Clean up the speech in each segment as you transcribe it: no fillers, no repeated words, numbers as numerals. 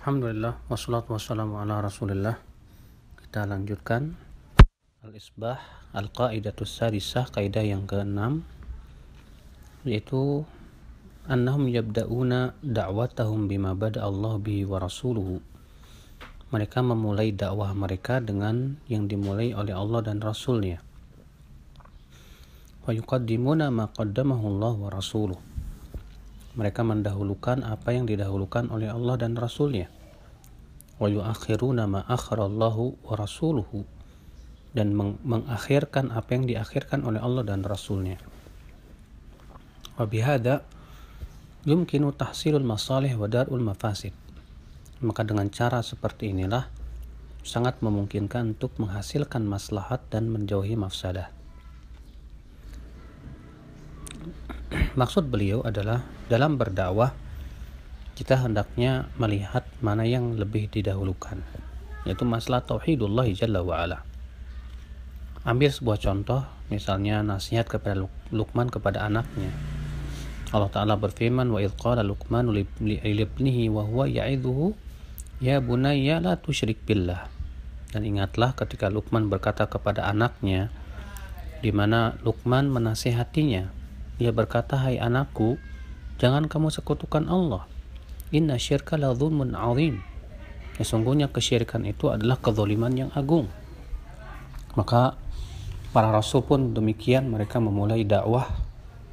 Alhamdulillah, wassalatu wassalamu ala rasulillah. Kita lanjutkan Al-Isbah, Al-Qaidatus Sadisah, kaidah yang ke-6, yaitu annahum yabda'una da'watahum bima bada Allah bihi wa rasuluhu. Mereka memulai dakwah mereka dengan yang dimulai oleh Allah dan Rasulnya. Wa yuqaddimuna ma qaddamahu Allah wa rasuluhu. Mereka mendahulukan apa yang didahulukan oleh Allah dan Rasulnya. Wa yuakhiruna ma akharallahu wa rasuluhu, dan mengakhirkan apa yang diakhirkan oleh Allah dan Rasulnya. Wa bihada yumkinu tahsilul masalih wa dar'ul mafasid. Maka dengan cara seperti inilah sangat memungkinkan untuk menghasilkan maslahat dan menjauhi mafsadah. Maksud beliau adalah dalam berdakwah kita hendaknya melihat mana yang lebih didahulukan, yaitu masalah tauhidullah jalla wa'ala. Ambil sebuah contoh, misalnya nasihat kepada Luqman kepada anaknya. Allah Ta'ala berfirman, wa idh qala Luqmanu li ibnihi wa huwa ya'idhuhu ya bunayya la tusyrik billah. Dan ingatlah ketika Luqman berkata kepada anaknya, di mana Luqman menasihatinya. Dia berkata, hai anakku, jangan kamu sekutukan Allah. Inna syirka la dzulmun azim. Sesungguhnya kesyirikan itu adalah kezaliman yang agung. Maka para rasul pun demikian, mereka memulai dakwah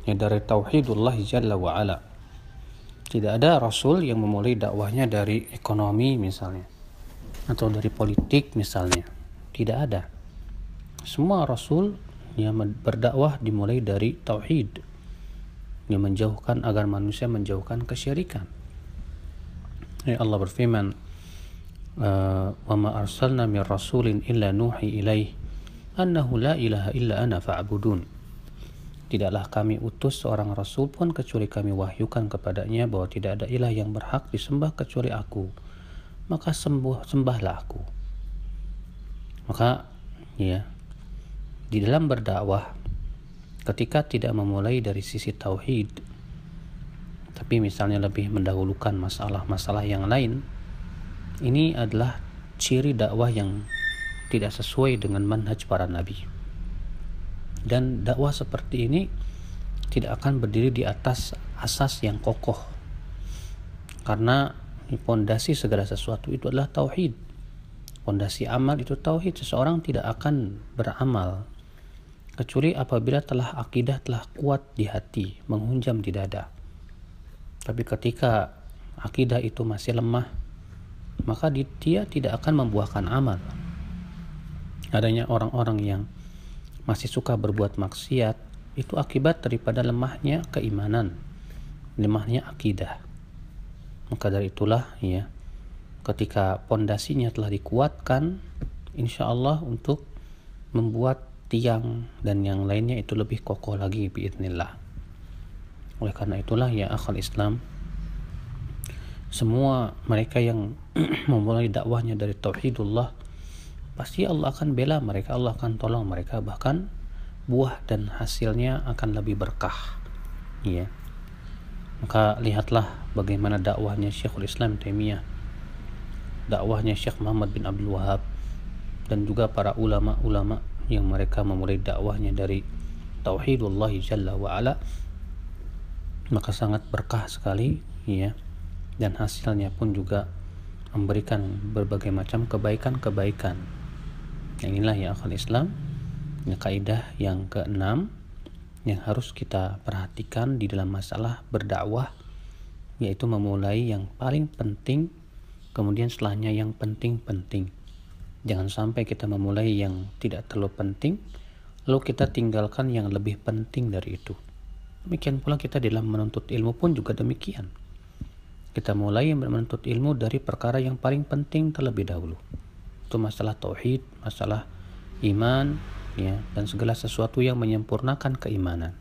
dari tauhidullah jalla wa ala. Tidak ada rasul yang memulai dakwahnya dari ekonomi misalnya, atau dari politik misalnya. Tidak ada. Semua rasul yang berdakwah dimulai dari tauhid, yang menjauhkan agar manusia menjauhkan kesyirikan. Allah berfirman, wa ma arsalna min rasulin illa nuhi ilaih annahu la ilaha illa ana fa'budun. Tidaklah kami utus seorang rasul pun kecuali kami wahyukan kepadanya bahwa tidak ada ilah yang berhak disembah kecuali aku, maka sembahlah aku. Maka ya, di dalam berdakwah ketika tidak memulai dari sisi tauhid, tapi misalnya lebih mendahulukan masalah-masalah yang lain, ini adalah ciri dakwah yang tidak sesuai dengan manhaj para nabi. Dan dakwah seperti ini tidak akan berdiri di atas asas yang kokoh, karena fondasi segala sesuatu itu adalah tauhid. Fondasi amal itu tauhid. Seseorang tidak akan beramal kecuali apabila akidah telah kuat di hati, menghunjam di dada. Tapi ketika akidah itu masih lemah, maka dia tidak akan membuahkan amal. Adanya orang-orang yang masih suka berbuat maksiat, itu akibat daripada lemahnya keimanan, lemahnya akidah. Maka dari itulah ya, ketika pondasinya telah dikuatkan, insya Allah untuk membuat tiang dan yang lainnya itu lebih kokoh lagi biidznillah. Oleh karena itulah ya akhal Islam, semua mereka yang memulai dakwahnya dari tauhidullah, pasti Allah akan bela mereka, Allah akan tolong mereka, bahkan buah dan hasilnya akan lebih berkah. Ya. Maka lihatlah bagaimana dakwahnya Syekhul Islam Taimiyah, dakwahnya Syekh Muhammad bin Abdul Wahab, dan juga para ulama-ulama yang mereka memulai dakwahnya dari tauhidullah jalla wa ala. Maka sangat berkah sekali ya, dan hasilnya pun juga memberikan berbagai macam kebaikan-kebaikan. Yang inilah ya akal Islam, ya, kaidah yang ke-6 yang harus kita perhatikan di dalam masalah berdakwah, yaitu memulai yang paling penting, kemudian setelahnya yang penting-penting. Jangan sampai kita memulai yang tidak terlalu penting, lalu kita tinggalkan yang lebih penting dari itu. Demikian pula kita dalam menuntut ilmu pun juga demikian. Kita mulai menuntut ilmu dari perkara yang paling penting terlebih dahulu. Itu masalah tauhid, masalah iman, ya, dan segala sesuatu yang menyempurnakan keimanan.